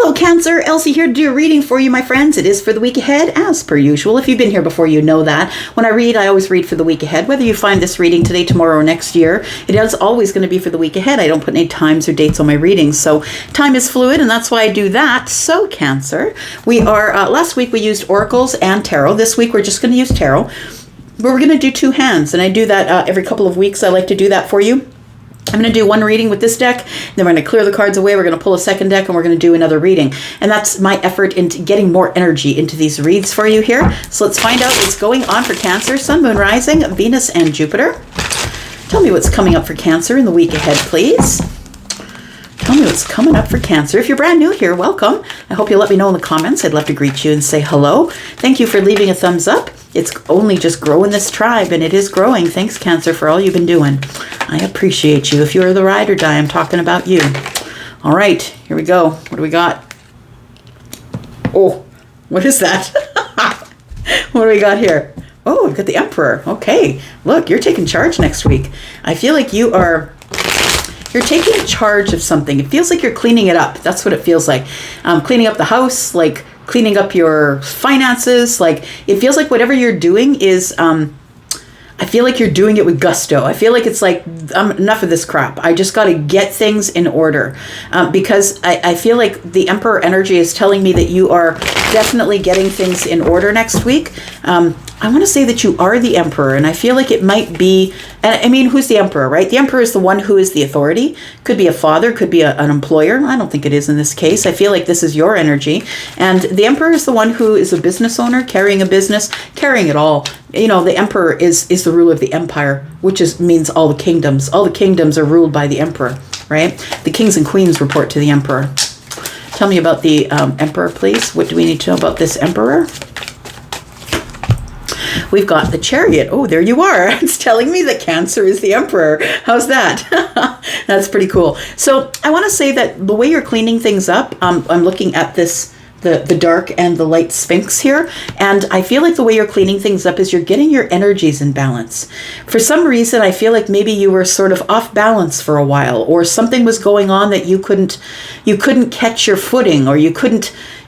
Hello Cancer, Elsie here to do a reading for you, my friends. It is for the week ahead, as per usual. If you've been here before, you know that. When I read, I always read for the week ahead. Whether you find this reading today, tomorrow, or next year, it is always going to be for the week ahead. I don't put any times or dates on my readings, so time is fluid, and that's why I do that. So Cancer, we are, last week we used oracles and tarot. This week we're just going to use tarot, but we're going to do two hands, and I do that every couple of weeks. I like to do that for you. I'm going to do one reading with this deck, then we're going to clear the cards away, we're going to pull a second deck, and we're going to do another reading. And that's my effort into getting more energy into these reads for you here. So let's find out what's going on for Cancer, Sun, Moon, Rising, Venus, and Jupiter. Tell me what's coming up for Cancer in the week ahead, please. Tell me what's coming up for Cancer. If you're brand new here, welcome. I hope you'll let me know in the comments. I'd love to greet you and say hello. Thank you for leaving a thumbs up. It's only just growing this tribe, and it is growing. Thanks, Cancer, for all you've been doing. I appreciate you. If you're the ride or die, I'm talking about you. All right, here we go. What do we got? Oh, what is that? What do we got here? Oh, we've got the Emperor. Okay, look, you're taking charge next week. I feel like you're taking charge of something. It feels like you're cleaning it up. That's what it feels like. Cleaning up the house, like cleaning up your finances. Like it feels like whatever you're doing is, I feel like you're doing it with gusto. I feel like it's like, enough of this crap. I just got to get things in order. Because I feel like the Emperor energy is telling me that you are definitely getting things in order next week. I want to say that you are the Emperor, and I feel like it might be, and I mean, who's the Emperor, right? The Emperor is the one who is the authority. Could be a father, could be an employer. I don't think it is in this case. I feel like this is your energy. And the Emperor is the one who is a business owner, carrying a business, carrying it all. You know, the Emperor is the ruler of the empire, which means all the kingdoms. All the kingdoms are ruled by the Emperor, right? The kings and queens report to the Emperor. Tell me about the Emperor, please. What do we need to know about this Emperor? We've got the Chariot. Oh, there you are. It's telling me that Cancer is the Emperor. How's that? That's pretty cool. So I want to say that the way you're cleaning things up, I'm looking at this, the dark and the light Sphinx here, and I feel like the way you're cleaning things up is you're getting your energies in balance. For some reason, I feel like maybe you were sort of off balance for a while, or something was going on that you couldn't catch your footing, or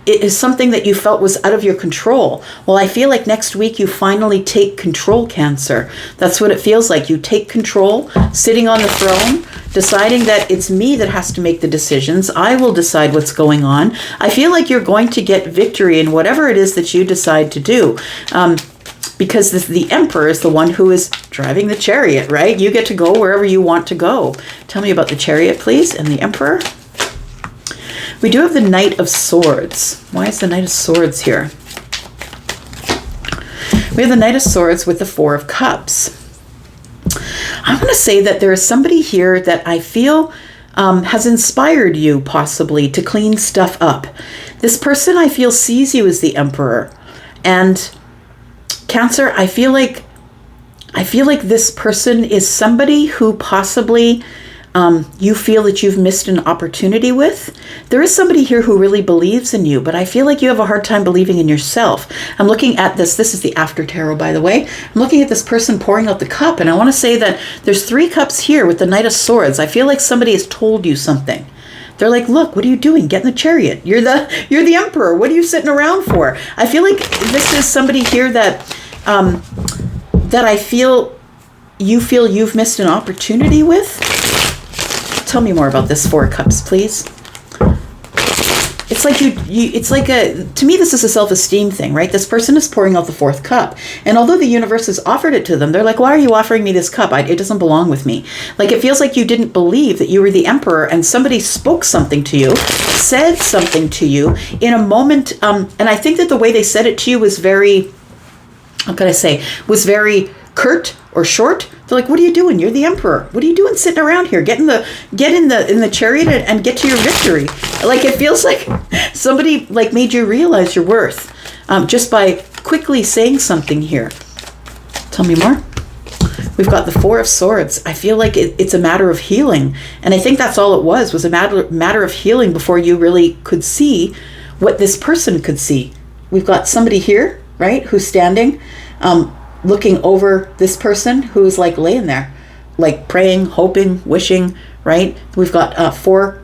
it is something that you felt was out of your control. Well, I feel like next week you finally take control, Cancer. That's what it feels like. You take control, sitting on the throne, deciding that it's me that has to make the decisions. I will decide what's going on. I feel like you're going to get victory in whatever it is that you decide to do. Because the Emperor is the one who is driving the Chariot, right? You get to go wherever you want to go. Tell me about the Chariot, please, and the Emperor. We do have the Knight of Swords. Why is the Knight of Swords here? We have the Knight of Swords with the Four of Cups. I want to say that there is somebody here that I feel has inspired you possibly to clean stuff up. This person I feel sees you as the Emperor. And Cancer, I feel like this person is somebody who possibly you feel that you've missed an opportunity with. There is somebody here who really believes in you, but I feel like you have a hard time believing in yourself. I'm looking at this. This is the after tarot, by the way. I'm looking at this person pouring out the cup, and I want to say that there's 3 cups here with the Knight of Swords. I feel like somebody has told you something. They're like, look, what are you doing? Get in the Chariot. You're the Emperor. What are you sitting around for? I feel like this is somebody here that I feel you've missed an opportunity with. Tell me more about this 4 cups, please. It's like to me, this is a self-esteem thing, right? This person is pouring out the 4th cup. And although the universe has offered it to them, they're like, why are you offering me this cup? It doesn't belong with me. Like, it feels like you didn't believe that you were the Emperor, and somebody spoke something to you, said something to you in a moment. And I think that the way they said it to you was very, what can I say, was very curt or short. They're like, what are you doing? You're the Emperor. What are you doing sitting around here? Get in the Chariot and get to your victory. Like, it feels like somebody like made you realize your worth just by quickly saying something here. Tell me more. We've got the 4 of Swords. I feel like it's a matter of healing. And I think that's all it was a matter of healing before you really could see what this person could see. We've got somebody here, right, who's standing, looking over this person who's like laying there, like praying, hoping, wishing, right? We've got 4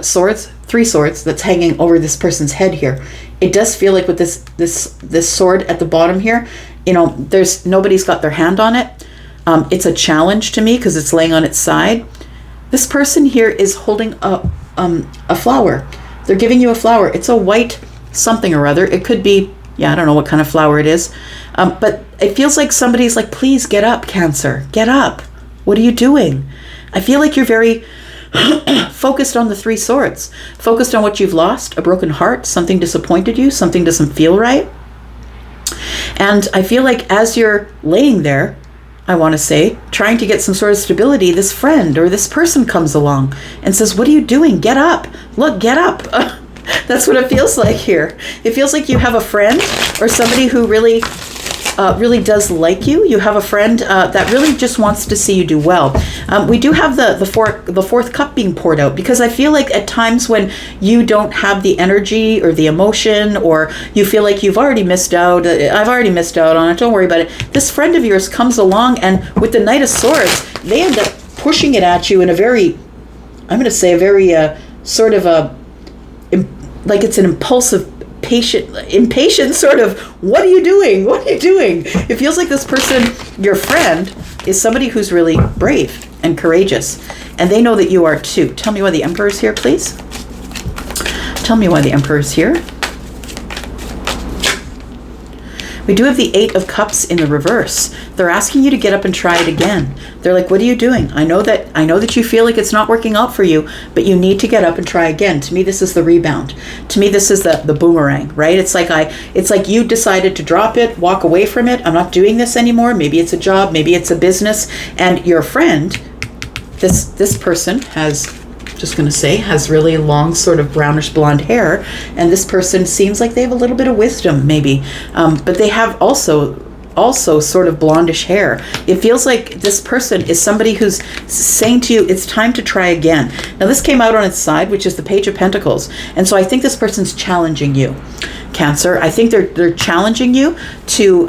swords, Three Swords that's hanging over this person's head here. It does feel like with this sword at the bottom here, there's nobody's got their hand on it. It's a challenge to me because it's laying on its side. This person here is holding a flower. They're giving you a flower. It's a white something or other. It could be, I don't know what kind of flower it is. But it feels like somebody's like, please get up, Cancer. Get up. What are you doing? I feel like you're very focused on the Three Swords. Focused on what you've lost, a broken heart, something disappointed you, something doesn't feel right. And I feel like as you're laying there, I want to say, trying to get some sort of stability, this friend or this person comes along and says, what are you doing? Get up. Look, get up. That's what it feels like here. It feels like you have a friend or somebody who really does like you. You have a friend that really just wants to see you do well. We do have the fourth cup being poured out because I feel like at times when you don't have the energy or the emotion, or you feel like you've already missed out, I've already missed out on it, don't worry about it. This friend of yours comes along, and with the Knight of Swords, they end up pushing it at you in a very, I'm going to say a very sort of like it's an impulsive, impatient sort of, what are you doing? What are you doing? It feels like this person, your friend, is somebody who's really brave and courageous. And they know that you are too. Tell me why the Emperor is here, please. Tell me why the Emperor is here. We do have the Eight of Cups in the reverse. They're asking you to get up and try it again. They're like, what are you doing? I know that you feel like it's not working out for you, but you need to get up and try again. To me, this is the rebound. To me, this is the boomerang, right? It's like you decided to drop it, walk away from it. I'm not doing this anymore. Maybe it's a job, maybe it's a business. And your friend, this person has really long sort of brownish blonde hair, and this person seems like they have a little bit of wisdom maybe, but they have also sort of blondish hair. It feels like this person is somebody who's saying to you, it's time to try again. Now this came out on its side, which is the Page of Pentacles, and so I think this person's challenging you, Cancer. I think they're challenging you to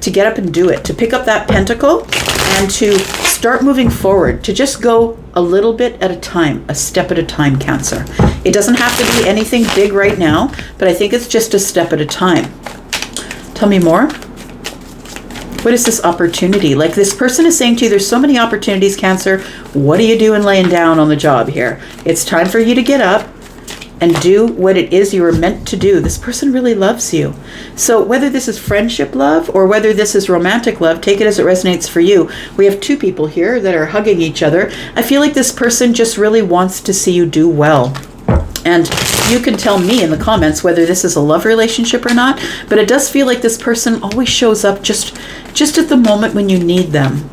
get up and do it, to pick up that pentacle and to start moving forward, to just go a little bit at a time, a step at a time, Cancer. It doesn't have to be anything big right now, but I think it's just a step at a time. Tell me more. What is this opportunity? Like this person is saying to you, there's so many opportunities, Cancer. What are you doing laying down on the job here? It's time for you to get up and do what it is you were meant to do. This person really loves you. So whether this is friendship love or whether this is romantic love, take it as it resonates for you. We have two people here that are hugging each other. I feel like this person just really wants to see you do well. And you can tell me in the comments whether this is a love relationship or not, but it does feel like this person always shows up just at the moment when you need them.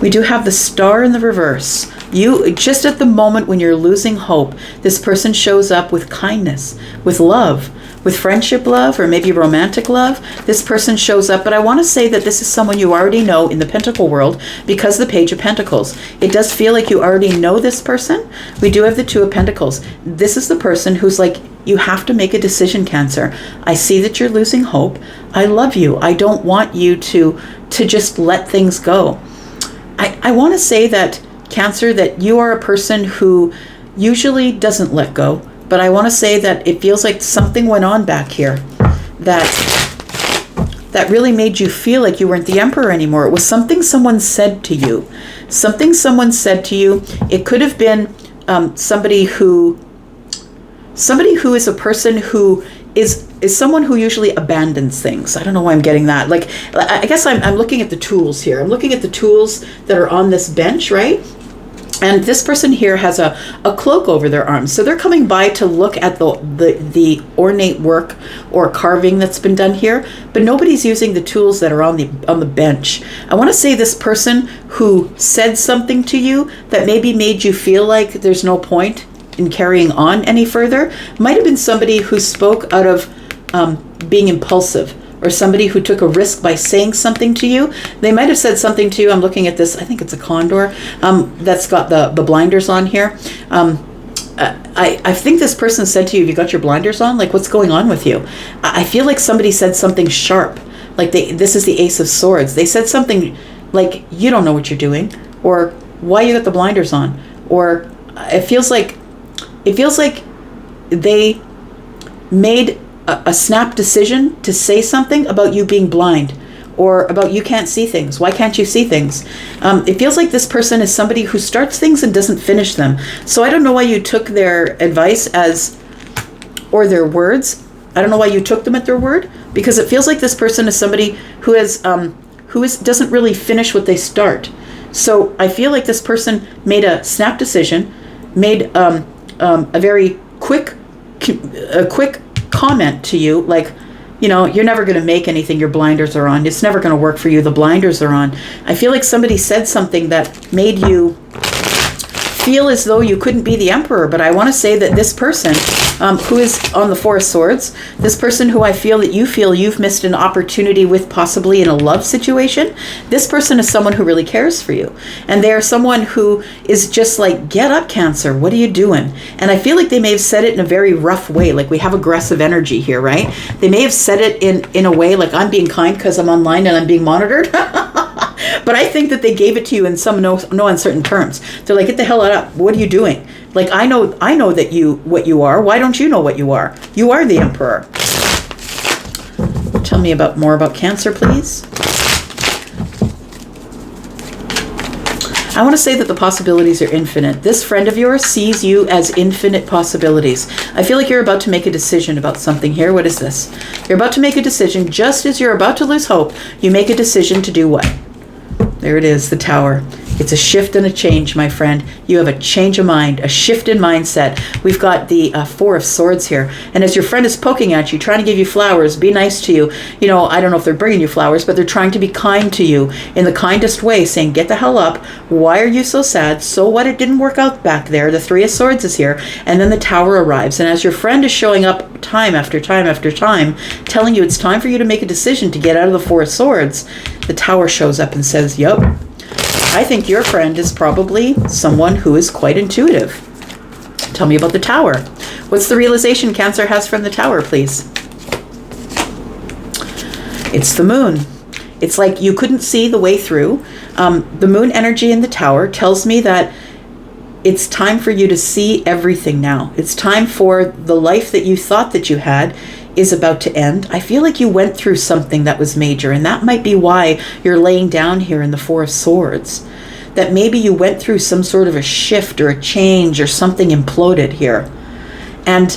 We do have the Star in the reverse. You, just at the moment when you're losing hope, this person shows up with kindness, with love, with friendship love, or maybe romantic love. This person shows up, but I want to say that this is someone you already know in the Pentacle world because the Page of Pentacles. It does feel like you already know this person. We do have the Two of Pentacles. This is the person who's like, you have to make a decision, Cancer. I see that you're losing hope. I love you. I don't want you to just let things go. I want to say that, Cancer, that you are a person who usually doesn't let go, but I want to say that it feels like something went on back here that really made you feel like you weren't the Emperor anymore. It was something someone said to you. Something someone said to you. It could have been somebody who is a person who is someone who usually abandons things. I don't know why I'm getting that. Like, I guess I'm looking at the tools here. I'm looking at the tools that are on this bench, right? And this person here has a cloak over their arms. So they're coming by to look at the ornate work or carving that's been done here, but nobody's using the tools that are on the bench. I want to say this person who said something to you that maybe made you feel like there's no point in carrying on any further might have been somebody who spoke out of being impulsive, or somebody who took a risk by saying something to you. They might have said something to you. I'm looking at this, I think it's a condor that's got the blinders on here. I think this person said to you, have you got your blinders on? Like, what's going on with you? I feel like somebody said something sharp. Like this is the Ace of Swords. They said something like, you don't know what you're doing, or why you got the blinders on, or it feels like they made a snap decision to say something about you being blind, or about you can't see things. Why can't you see things? It feels like this person is somebody who starts things and doesn't finish them. So I don't know why you took their advice or their words. I don't know why you took them at their word, because it feels like this person is somebody who doesn't really finish what they start. So I feel like this person made a snap decision, made a very quick comment to you, like, you're never going to make anything, your blinders are on. It's never going to work for you, the blinders are on. I feel like somebody said something that made you feel as though you couldn't be the emperor. But I want to say that this person who is on the Four of Swords, this person who I feel that you feel you've missed an opportunity with, possibly in a love situation, this person is someone who really cares for you. And they are someone who is just like, get up, Cancer, what are you doing? And I feel like they may have said it in a very rough way, like we have aggressive energy here, right? They may have said it in a way like, I'm being kind because I'm online and I'm being monitored. But I think that they gave it to you in some no uncertain terms. They're like, get the hell up. What are you doing? Like, I know that what you are. Why don't you know what you are? You are the emperor. Tell me more about Cancer, please. I want to say that the possibilities are infinite. This friend of yours sees you as infinite possibilities. I feel like you're about to make a decision about something here. What is this? You're about to make a decision. Just as you're about to lose hope, you make a decision to do what? There it is, the Tower. It's a shift and a change, my friend. You have a change of mind, a shift in mindset. We've got the Four of Swords here. And as your friend is poking at you, trying to give you flowers, be nice to you. I don't know if they're bringing you flowers, but they're trying to be kind to you in the kindest way, saying, get the hell up. Why are you so sad? So what? It didn't work out back there. The Three of Swords is here. And then the Tower arrives. And as your friend is showing up time after time after time, telling you it's time for you to make a decision to get out of the Four of Swords, the Tower shows up and says, yup. I think your friend is probably someone who is quite intuitive. Tell me about the Tower. What's the realization Cancer has from the Tower, please? It's the Moon. It's like you couldn't see the way through. The Moon energy in the Tower tells me that it's time for you to see everything now. It's time for the life that you thought that you had is about to end. I feel like you went through something that was major, and that might be why you're laying down here in the Four of Swords. That maybe you went through some sort of a shift or a change, or something imploded here. And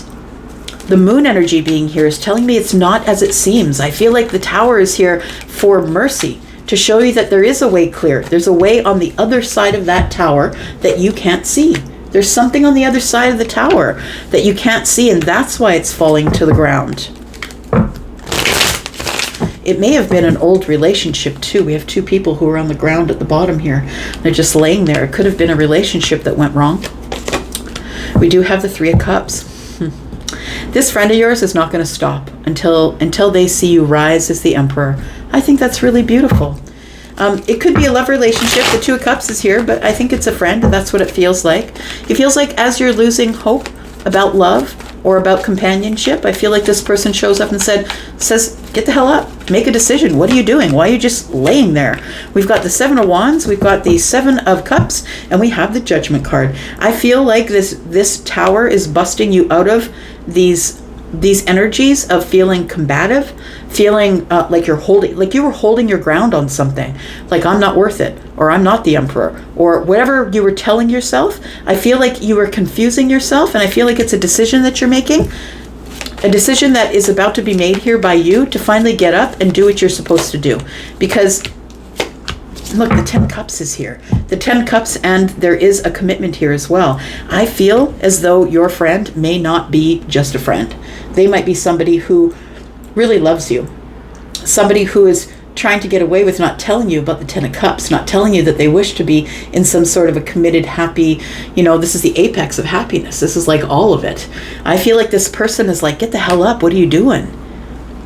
the Moon energy being here is telling me it's not as it seems. I feel like the Tower is here for mercy, to show you that there is a way clear. There's a way on the other side of that Tower that you can't see. There's something on the other side of the Tower that you can't see, and that's why it's falling to the ground. It may have been an old relationship too. We have two people who are on the ground at the bottom here. They're just laying there. It could have been a relationship that went wrong. We do have the Three of Cups. This friend of yours is not going to stop until they see you rise as the Emperor. I think that's really beautiful. It could be a love relationship. The Two of Cups is here, but I think it's a friend. That's what it feels like. It feels like as you're losing hope about love or about companionship, I feel like this person shows up and says, get the hell up, make a decision. What are you doing? Why are you just laying there? We've got the Seven of Wands, we've got the Seven of Cups, and we have the Judgment card. I feel like this Tower is busting you out of these energies of feeling combative, feeling like you were holding your ground on something, like I'm not worth it, or I'm not the Emperor, or whatever you were telling yourself. I feel like you were confusing yourself, and I feel like it's a decision that you're making, a decision that is about to be made here by you to finally get up and do what you're supposed to do. Because look, the 10 Cups is here. The 10 Cups, and there is a commitment here as well. I feel as though your friend may not be just a friend. They might be somebody who really loves you. Somebody who is trying to get away with not telling you about the 10 of Cups, not telling you that they wish to be in some sort of a committed, happy, this is the apex of happiness. This is like all of it. I feel like this person is like, get the hell up. What are you doing?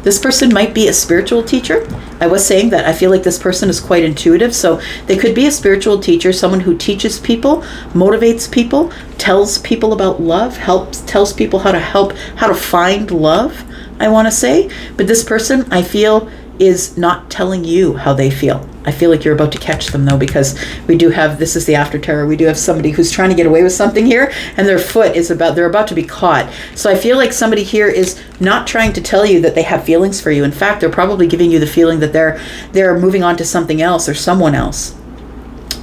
This person might be a spiritual teacher. I was saying that I feel like this person is quite intuitive, so they could be a spiritual teacher, someone who teaches people, motivates people, tells people about love, tells people how to find love, I want to say. But this person, I feel, is not telling you how they feel. I feel like you're about to catch them though, because we do have, this is the after terror, we do have somebody who's trying to get away with something here, and their foot is they're about to be caught. So I feel like somebody here is not trying to tell you that they have feelings for you. In fact, they're probably giving you the feeling that they're moving on to something else or someone else.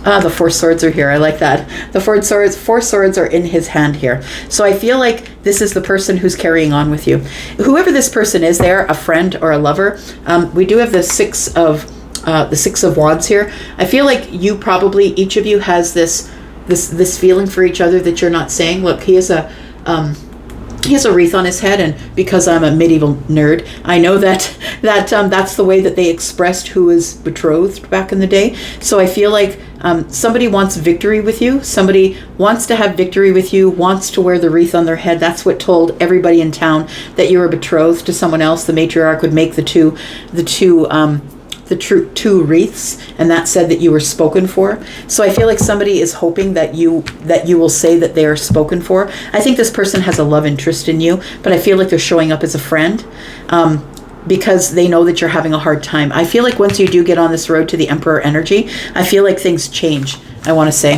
The 4 swords are here. I like that. The 4 swords are in his hand here. So I feel like this is the person who's carrying on with you. Whoever this person is, they're a friend or a lover. We do have the 6 of Wands here. I feel like you probably, each of you has this feeling for each other that you're not saying. Look, he has a wreath on his head, and because I'm a medieval nerd, I know that that's the way that they expressed who was betrothed back in the day. So I feel like somebody wants victory with you. Somebody wants to have victory with you, wants to wear the wreath on their head. That's what told everybody in town that you were betrothed to someone else. The matriarch would make the two wreaths, and that said that you were spoken for. So I feel like somebody is hoping that you will say that they are spoken for. I think this person has a love interest in you, but I feel like they're showing up as a friend because they know that you're having a hard time. I feel like once you do get on this road to the Emperor energy, I feel like things change. I want to say,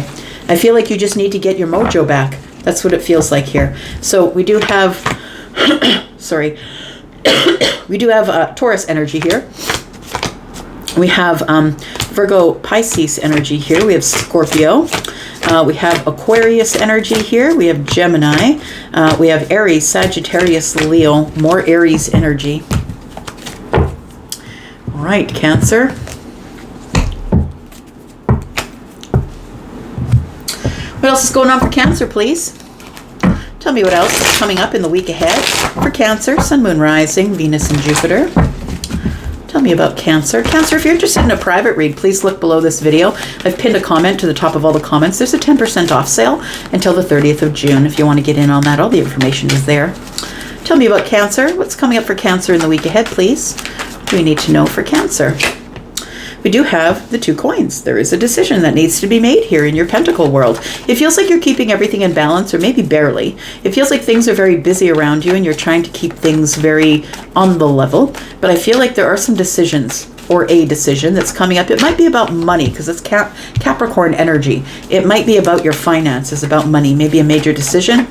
I feel like you just need to get your mojo back. That's what it feels like here. So we do have, sorry, we do have Taurus energy here. We have Virgo Pisces energy here. We have Scorpio. We have Aquarius energy here. We have Gemini. We have Aries, Sagittarius, Leo. More Aries energy. All right, Cancer. What else is going on for Cancer, please? Tell me what else is coming up in the week ahead for Cancer, Sun, Moon, Rising, Venus, and Jupiter. Tell me about Cancer. Cancer, if you're interested in a private read, please look below this video. I've pinned a comment to the top of all the comments. There's a 10% off sale until the 30th of June. If you want to get in on that, all the information is there. Tell me about Cancer. What's coming up for Cancer in the week ahead, please? What do we need to know for Cancer? We do have the 2 coins. There is a decision that needs to be made here in your Pentacle world. It feels like you're keeping everything in balance, or maybe barely. It feels like things are very busy around you and you're trying to keep things very on the level. But I feel like there are some decisions, or a decision that's coming up. It might be about money, because it's Capricorn energy. It might be about your finances, about money, maybe a major decision.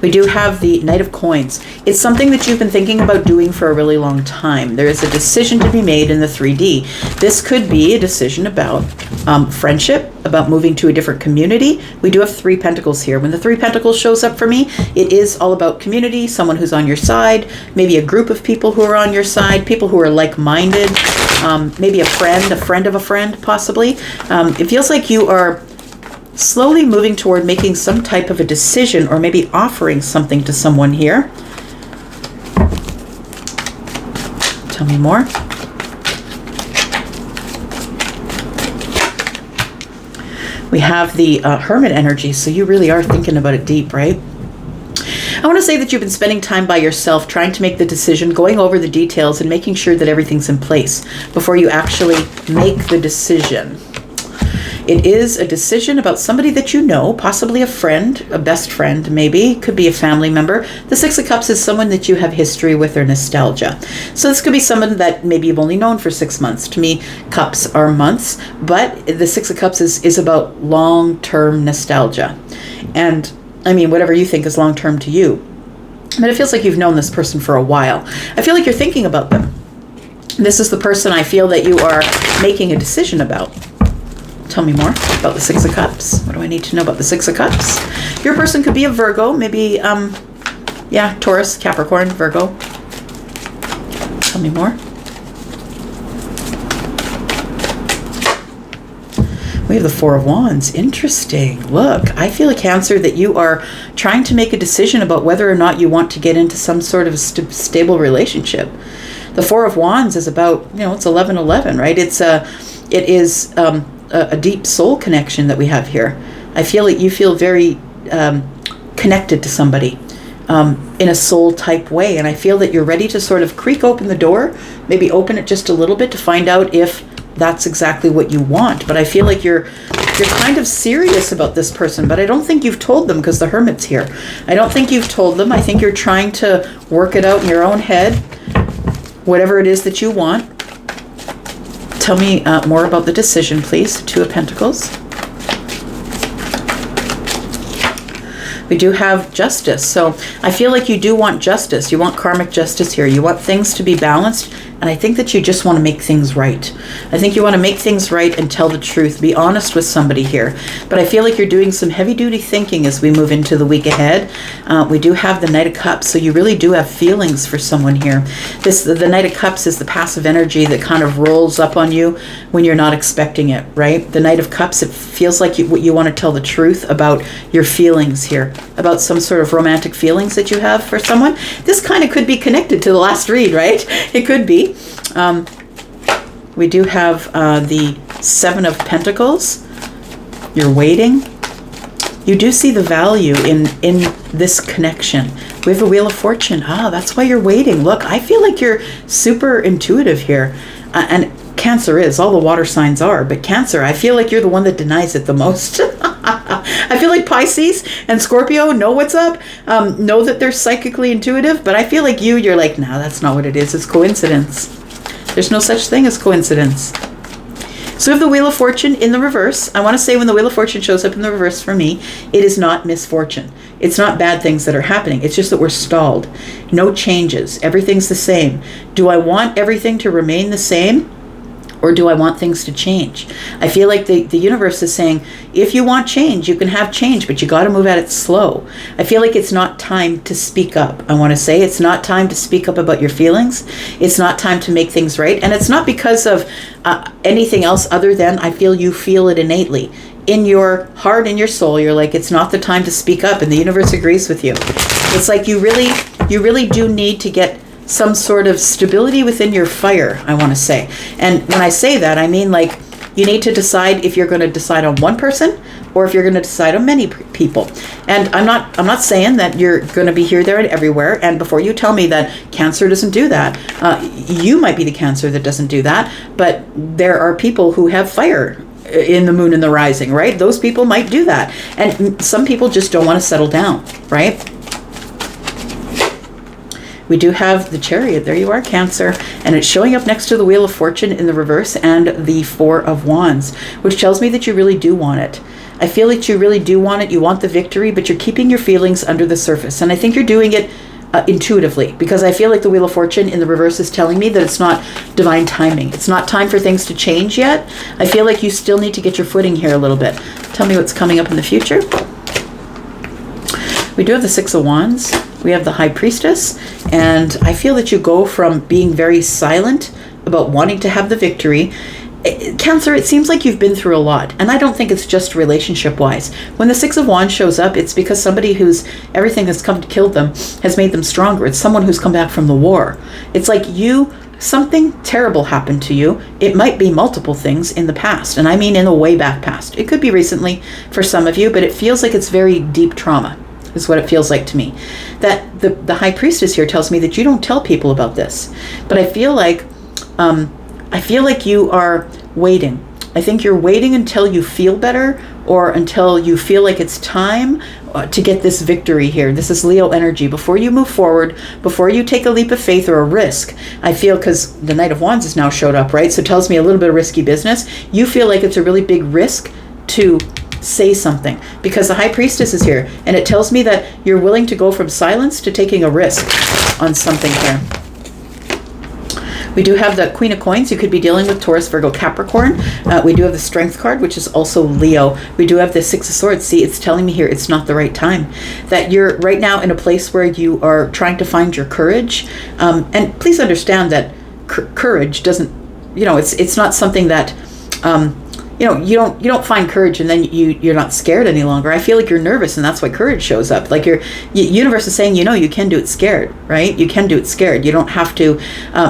We do have the Knight of Coins. It's something that you've been thinking about doing for a really long time. There is a decision to be made in the 3D. This could be a decision about friendship, about moving to a different community. We do have 3 Pentacles here. When the 3 Pentacles shows up for me, it is all about community, someone who's on your side, maybe a group of people who are on your side, people who are like-minded, maybe a friend of a friend, possibly. It feels like you are slowly moving toward making some type of a decision, or maybe offering something to someone here. Tell me more. We have the Hermit energy, so you really are thinking about it deep, right? I want to say that you've been spending time by yourself, trying to make the decision, going over the details, and making sure that everything's in place before you actually make the decision. It is a decision about somebody that you know, possibly a friend, a best friend maybe, could be a family member. The 6 of Cups is someone that you have history with or nostalgia. So this could be someone that maybe you've only known for 6 months. To me, cups are months, but the 6 of Cups is about long-term nostalgia. And I mean, whatever you think is long-term to you. But it feels like you've known this person for a while. I feel like you're thinking about them. This is the person I feel that you are making a decision about. Tell me more about the 6 of Cups. What do I need to know about the 6 of Cups? Your person could be a Virgo, maybe, Taurus, Capricorn, Virgo. Tell me more. We have the 4 of Wands. Interesting. Look, I feel a Cancer that you are trying to make a decision about whether or not you want to get into some sort of stable relationship. The 4 of Wands is about, it's 11-11, right? It is a deep soul connection that we have here. I feel like you feel very connected to somebody in a soul type way. And I feel that you're ready to sort of creak open the door, maybe open it just a little bit to find out if that's exactly what you want. But I feel like you're kind of serious about this person, but I don't think you've told them, because the Hermit's here. I don't think you've told them. I think you're trying to work it out in your own head. whatever it is that you want. Tell me more about the decision, please. Two of Pentacles. We do have justice. So I feel like you do want justice. You want karmic justice here. You want things to be balanced. And I think that you just want to make things right. I think you want to make things right and tell the truth. Be honest with somebody here. But I feel like you're doing some heavy-duty thinking as we move into the week ahead. We do have the Knight of Cups, so you really do have feelings for someone here. The Knight of Cups is the passive energy that kind of rolls up on you when you're not expecting it, right? The Knight of Cups, it feels like you want to tell the truth about your feelings here, about some sort of romantic feelings that you have for someone. This kind of could be connected to the last read, right? It could be. We do have the Seven of Pentacles. You're waiting. You do see the value in this connection. We have a Wheel of Fortune. That's why you're waiting. Look, I feel like you're super intuitive here. And Cancer is. All the water signs are. But Cancer, I feel like you're the one that denies it the most. I feel like Pisces and Scorpio know what's up, know that they're psychically intuitive. But I feel like you're like, no, that's not what it is. It's coincidence. There's no such thing as coincidence. So we have the Wheel of Fortune in the reverse. I want to say when the Wheel of Fortune shows up in the reverse for me, it is not misfortune. It's not bad things that are happening. It's just that we're stalled. No changes. Everything's the same. Do I want everything to remain the same? Or do I want things to change? I feel like the universe is saying, if you want change, you can have change, but you got to move at it slow. I feel like it's not time to speak up. I want to say it's not time to speak up about your feelings. It's not time to make things right. And it's not because of anything else other than I feel you feel it innately. In your heart and your soul, you're like, it's not the time to speak up. And the universe agrees with you. It's like you really do need to get some sort of stability within your fire, I want to say. And when I say that, I mean like you need to decide if you're going to decide on one person or if you're going to decide on many people. And I'm not saying that you're going to be here, there, and everywhere. And before you tell me that Cancer doesn't do that, you might be the Cancer that doesn't do that. But there are people who have fire in the moon and the rising, right? Those people might do that. And some people just don't want to settle down, right? We do have the Chariot. There you are, Cancer. And it's showing up next to the Wheel of Fortune in the reverse and the Four of Wands, which tells me that you really do want it. I feel like you really do want it. You want the victory, but you're keeping your feelings under the surface. And I think you're doing it intuitively, because I feel like the Wheel of Fortune in the reverse is telling me that it's not divine timing. It's not time for things to change yet. I feel like you still need to get your footing here a little bit. Tell me what's coming up in the future. We do have the Six of Wands. We have the High Priestess. And I feel that you go from being very silent about wanting to have the victory. Cancer, it seems like you've been through a lot. And I don't think it's just relationship-wise. When the Six of Wands shows up, it's because somebody who's everything has come to kill them has made them stronger. It's someone who's come back from the war. It's like something terrible happened to you. It might be multiple things in the past. And I mean in the way back past. It could be recently for some of you, but it feels like it's very deep trauma. Is what it feels like to me. That the High Priestess here tells me that you don't tell people about this. But I feel like you are waiting. I think you're waiting until you feel better or until you feel like it's time to get this victory here. This is Leo energy. Before you move forward, before you take a leap of faith or a risk, I feel, because the Knight of Wands has now showed up, right? So it tells me a little bit of risky business. You feel like it's a really big risk to say something because the High Priestess is here, and it tells me that you're willing to go from silence to taking a risk on something here. We do have the Queen of Coins. You could be dealing with Taurus, Virgo, Capricorn. We do have the Strength card, which is also Leo. We do have the Six of Swords. See, it's telling me here it's not the right time. That you're right now in a place where you are trying to find your courage. And please understand that courage doesn't, it's not something that, you don't find courage and then you're not scared any longer. I feel like you're nervous, and that's why courage shows up. Like universe is saying, you can do it scared, right? You can do it scared. You don't have to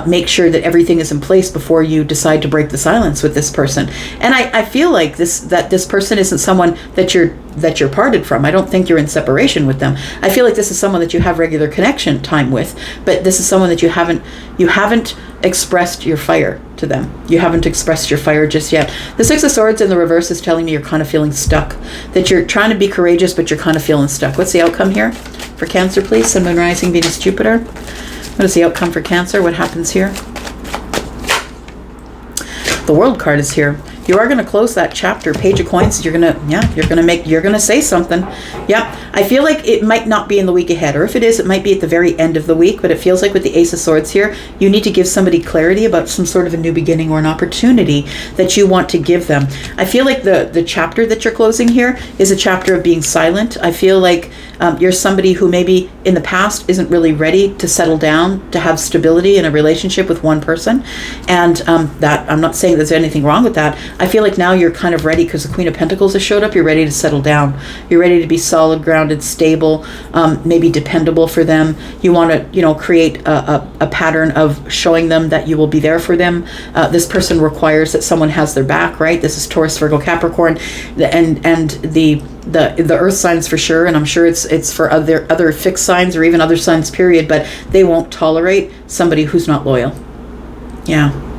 make sure that everything is in place before you decide to break the silence with this person. And I feel like this person isn't someone that you're parted from. I don't think you're in separation with them. I feel like this is someone that you have regular connection time with, but this is someone that you haven't expressed your fire to them. You haven't expressed your fire just yet. The Six of Swords in the reverse is telling me you're kind of feeling stuck, that you're trying to be courageous, but you're kind of feeling stuck. What's the outcome here for Cancer, please? Sun, Moon, Rising, Venus, Jupiter. What is the outcome for Cancer? What happens here? The World card is here. You are going to close that chapter. Page of Coins. You're going to say something. Yeah. I feel like it might not be in the week ahead, or if it is, it might be at the very end of the week, but it feels like with the Ace of Swords here, you need to give somebody clarity about some sort of a new beginning or an opportunity that you want to give them. I feel like the chapter that you're closing here is a chapter of being silent. I feel like you're somebody who maybe in the past isn't really ready to settle down, to have stability in a relationship with one person. And that, I'm not saying there's anything wrong with that. I feel like now you're kind of ready because the Queen of Pentacles has showed up. You're ready to settle down. You're ready to be solid, grounded, stable, maybe dependable for them. You want to, create a pattern of showing them that you will be there for them. This person requires that someone has their back, right? This is Taurus, Virgo, Capricorn, and the earth signs for sure, and I'm sure it's for other fixed signs or even other signs period, but they won't tolerate somebody who's not loyal. Yeah.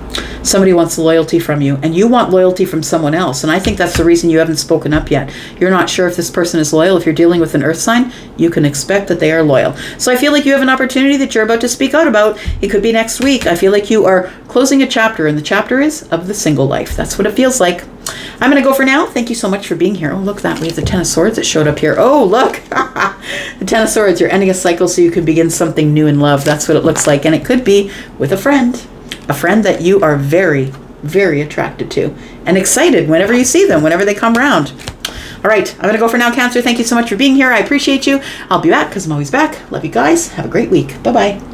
Somebody wants loyalty from you, and you want loyalty from someone else, and I think that's the reason you haven't spoken up yet. You're not sure if this person is loyal. If you're dealing with an earth sign, you can expect that they are loyal. So I feel like you have an opportunity that you're about to speak out about. It could be next week. I feel like you are closing a chapter, and the chapter is of the single life. That's what it feels like. I'm going to go for now. Thank you so much for being here. Oh, look at that. We have the Ten of Swords that showed up here. Oh, look. The Ten of Swords. You're ending a cycle so you can begin something new in love. That's what it looks like. And it could be with a friend that you are very, very attracted to and excited whenever you see them, whenever they come around. All right. I'm going to go for now, Cancer. Thank you so much for being here. I appreciate you. I'll be back because I'm always back. Love you guys. Have a great week. Bye-bye.